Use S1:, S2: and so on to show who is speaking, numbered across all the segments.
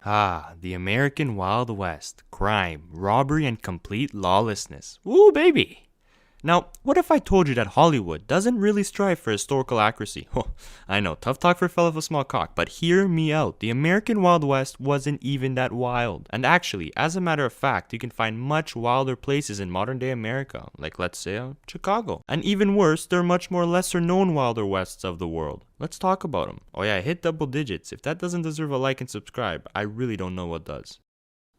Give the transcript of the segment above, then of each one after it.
S1: Ah, the American Wild West. Crime, robbery, and complete lawlessness. Woo, baby! Now, what if I told you that Hollywood doesn't really strive for historical accuracy? Oh, I know, tough talk for a fella with a small cock, but hear me out. The American Wild West wasn't even that wild. And actually, as a matter of fact, you can find much wilder places in modern day America, like let's say Chicago. And even worse, there are much more lesser known wilder wests of the world. Let's talk about them. Oh yeah, hit double digits. If that doesn't deserve a like and subscribe, I really don't know what does.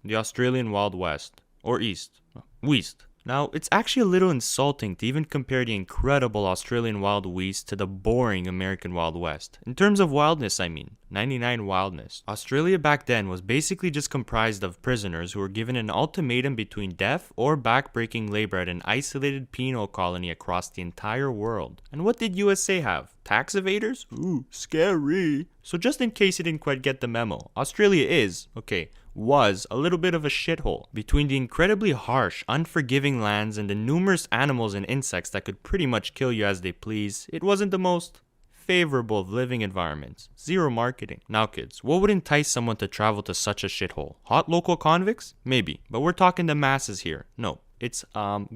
S1: The Australian Wild West, or East, West. Now, it's actually a little insulting to even compare the incredible Australian Wild West to the boring American Wild West. In terms of wildness, I mean, 99 wildness. Australia back then was basically just comprised of prisoners who were given an ultimatum between death or back-breaking labor at an isolated penal colony across the entire world. And what did USA have? Tax evaders? Ooh, scary. So just in case you didn't quite get the memo, Australia was a little bit of a shithole. Between the incredibly harsh, unforgiving lands and the numerous animals and insects that could pretty much kill you as they please, it wasn't the most favorable of living environments. Zero marketing. Now kids, what would entice someone to travel to such a shithole? Hot local convicts? Maybe, but we're talking the masses here. No. It's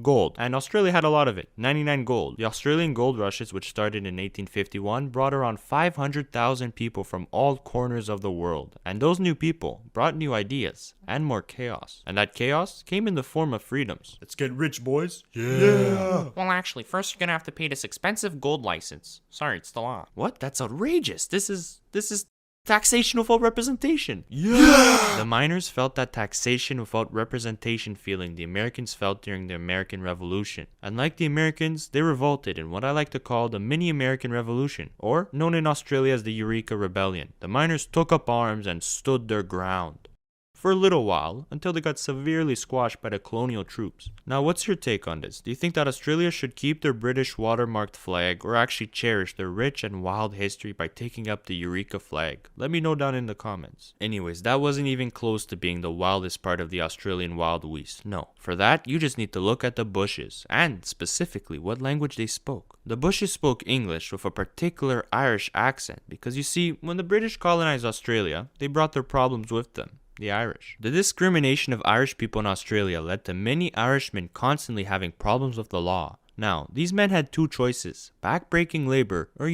S1: gold, and Australia had a lot of it. 99 gold. The Australian gold rushes, which started in 1851, brought around 500,000 people from all corners of the world. And those new people brought new ideas and more chaos. And that chaos came in the form of freedoms.
S2: Let's get rich, boys. Yeah.
S3: Well, actually, first you're gonna have to pay this expensive gold license. Sorry, it's the law.
S1: What? That's outrageous. This is taxation without representation.
S2: Yeah.
S1: The miners felt that taxation without representation feeling the Americans felt during the American Revolution. And like the Americans, they revolted in what I like to call the mini-American Revolution, or known in Australia as the Eureka Rebellion. The miners took up arms and stood their ground for a little while, until they got severely squashed by the colonial troops. Now, what's your take on this? Do you think that Australia should keep their British watermarked flag, or actually cherish their rich and wild history by taking up the Eureka flag? Let me know down in the comments. Anyways, that wasn't even close to being the wildest part of the Australian Wild West. No, for that, you just need to look at the bushes, and specifically what language they spoke. The bushes spoke English with a particular Irish accent, because you see, when the British colonized Australia, they brought their problems with them. The Irish. The discrimination of Irish people in Australia led to many Irishmen constantly having problems with the law. Now, these men had two choices: back-breaking labor, or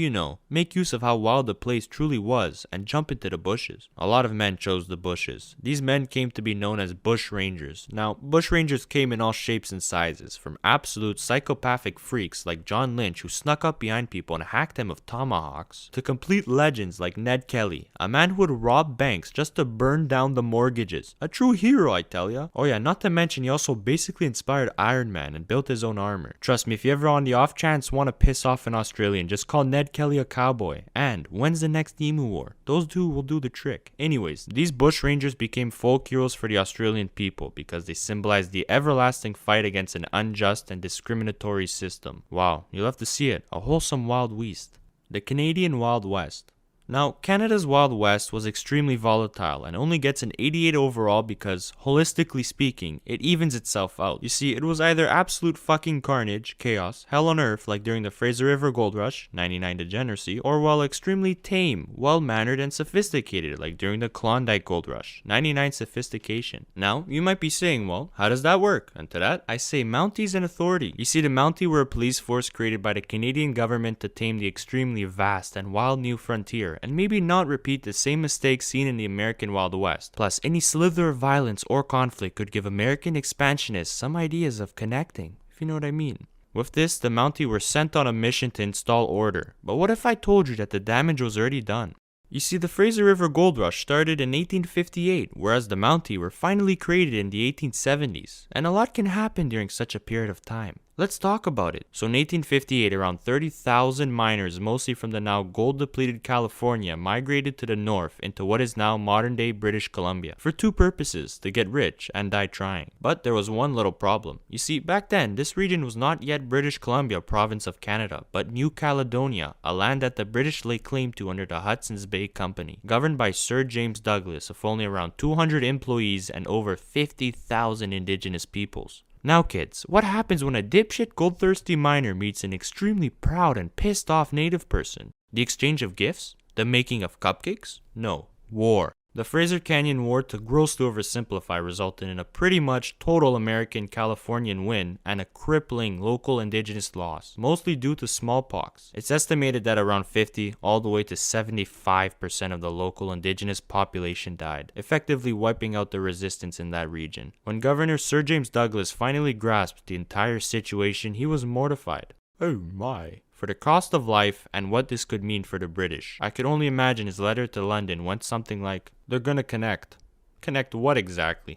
S1: make use of how wild the place truly was and jump into the bushes. A lot of men chose the bushes. These men came to be known as bush rangers. Now, bush rangers came in all shapes and sizes, from absolute psychopathic freaks like John Lynch, who snuck up behind people and hacked them with tomahawks, to complete legends like Ned Kelly, a man who would rob banks just to burn down the mortgages. A true hero, I tell ya. Oh yeah, not to mention he also basically inspired Iron Man and built his own armor. Trust me, if you ever on the off chance want to piss off an Australian, just call Ned Kelly a cowboy. And when's the next Emu War? Those two will do the trick. Anyways, these bush rangers became folk heroes for the Australian people because they symbolized the everlasting fight against an unjust and discriminatory system. Wow, you'll have to see it. A wholesome Wild West. The Canadian Wild West. Now, Canada's Wild West was extremely volatile and only gets an 88 overall because, holistically speaking, it evens itself out. You see, it was either absolute fucking carnage, chaos, hell on earth like during the Fraser River Gold Rush, 99 degeneracy, or while extremely tame, well-mannered, and sophisticated like during the Klondike Gold Rush, 99 sophistication. Now, you might be saying, well, how does that work? And to that, I say Mounties and authority. You see, the Mountie were a police force created by the Canadian government to tame the extremely vast and wild new frontier, and maybe not repeat the same mistakes seen in the American Wild West. Plus, any slither of violence or conflict could give American expansionists some ideas of connecting, if you know what I mean. With this, the Mountie were sent on a mission to install order. But what if I told you that the damage was already done? You see, the Fraser River Gold Rush started in 1858, whereas the Mountie were finally created in the 1870s. And a lot can happen during such a period of time. Let's talk about it. So in 1858, around 30,000 miners, mostly from the now gold-depleted California, migrated to the north into what is now modern-day British Columbia for two purposes: to get rich and die trying. But there was one little problem. You see, back then, this region was not yet British Columbia, province of Canada, but New Caledonia, a land that the British lay claim to under the Hudson's Bay Company, governed by Sir James Douglas, of only around 200 employees and over 50,000 indigenous peoples. Now kids, what happens when a dipshit gold-thirsty miner meets an extremely proud and pissed off native person? The exchange of gifts? The making of cupcakes? No. War. The Fraser Canyon War, to grossly oversimplify, resulted in a pretty much total American Californian win and a crippling local indigenous loss, mostly due to smallpox. It's estimated that around 50 all the way to 75% of the local indigenous population died, effectively wiping out the resistance in that region. When Governor Sir James Douglas finally grasped the entire situation, he was mortified. Oh my. For the cost of life and what this could mean for the British. I could only imagine his letter to London went something like, "They're gonna connect." Connect what exactly?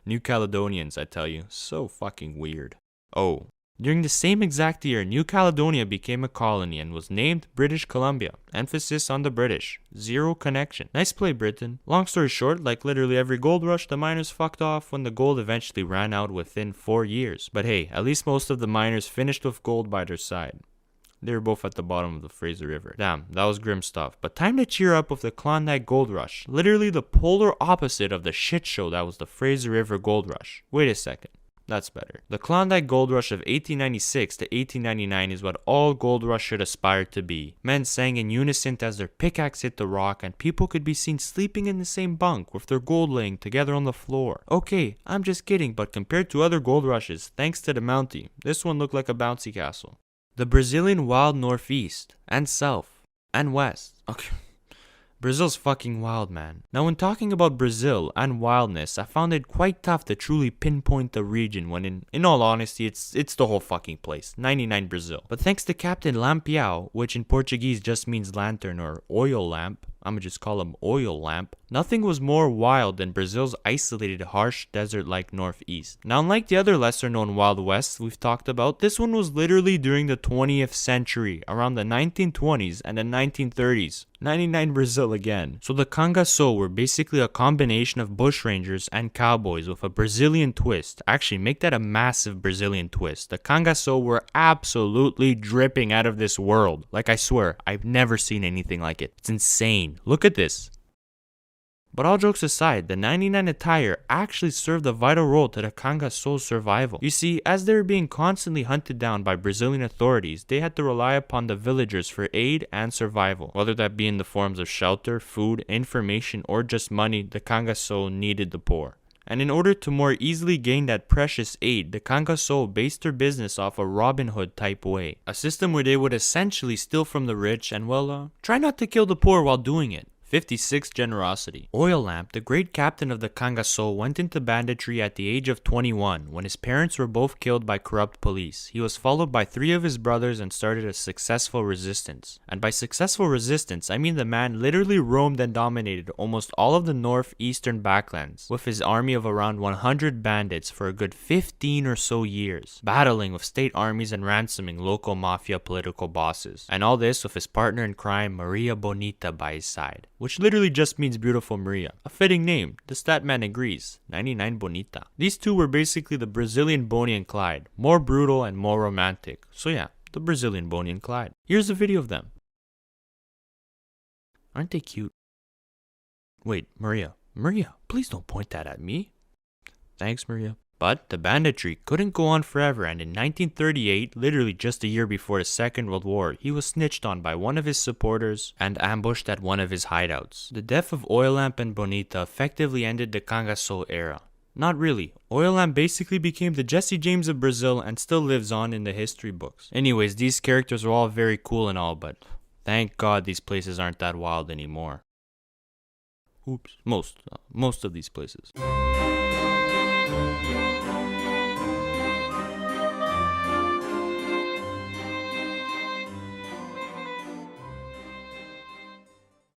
S1: New Caledonians, I tell you. So fucking weird. Oh. During the same exact year, New Caledonia became a colony and was named British Columbia. Emphasis on the British. Zero connection. Nice play, Britain. Long story short, like literally every gold rush, the miners fucked off when the gold eventually ran out within 4 years. But hey, at least most of the miners finished with gold by their side. They were both at the bottom of the Fraser River. Damn, that was grim stuff. But time to cheer up with the Klondike Gold Rush. Literally the polar opposite of the shit show that was the Fraser River Gold Rush. Wait a second. That's better. The Klondike Gold Rush of 1896 to 1899 is what all gold rush should aspire to be. Men sang in unison as their pickaxe hit the rock, and people could be seen sleeping in the same bunk with their gold laying together on the floor. Okay, I'm just kidding, but compared to other gold rushes, thanks to the Mountie, this one looked like a bouncy castle. The Brazilian wild northeast, and south, and west. Okay. Brazil's fucking wild, man. Now, when talking about Brazil and wildness, I found it quite tough to truly pinpoint the region when in all honesty, it's the whole fucking place. 99 Brazil. But thanks to Captain Lampião, which in Portuguese just means lantern or oil lamp, I'ma just call him oil lamp, nothing was more wild than Brazil's isolated, harsh, desert-like northeast. Now, unlike the other lesser-known Wild Wests we've talked about, this one was literally during the 20th century, around the 1920s and the 1930s. 99 Brazil again. So the Cangaçu were basically a combination of bushrangers and cowboys with a Brazilian twist. Actually, make that a massive Brazilian twist. The Cangaçu were absolutely dripping out of this world. Like, I swear, I've never seen anything like it. It's insane. Look at this. But all jokes aside, the 99 attire actually served a vital role to the Cangaçu's survival. You see, as they were being constantly hunted down by Brazilian authorities, they had to rely upon the villagers for aid and survival. Whether that be in the forms of shelter, food, information, or just money, the Cangaçu needed the poor. And in order to more easily gain that precious aid, the Cangaçu based their business off a Robin Hood type way. A system where they would essentially steal from the rich and, try not to kill the poor while doing it. 56 Generosity. Oil Lamp, the great captain of the Cangaçu, went into banditry at the age of 21 when his parents were both killed by corrupt police. He was followed by 3 of his brothers and started a successful resistance. And by successful resistance, I mean the man literally roamed and dominated almost all of the northeastern backlands with his army of around 100 bandits for a good 15 or so years, battling with state armies and ransoming local mafia political bosses. And all this with his partner in crime, Maria Bonita, by his side. Which literally just means beautiful Maria. A fitting name, the stat man agrees, 99 Bonita. These two were basically the Brazilian Bonnie and Clyde, more brutal and more romantic. So yeah, the Brazilian Bonnie and Clyde. Here's a video of them. Aren't they cute? Wait, Maria, please don't point that at me. Thanks, Maria. But the banditry couldn't go on forever, and in 1938, literally just a year before the Second World War, he was snitched on by one of his supporters and ambushed at one of his hideouts. The death of Oil Lamp and Bonita effectively ended the Cangaçu era. Not really. Oil Lamp basically became the Jesse James of Brazil and still lives on in the history books. Anyways, these characters are all very cool and all, but thank God these places aren't that wild anymore. Oops. Most of these places.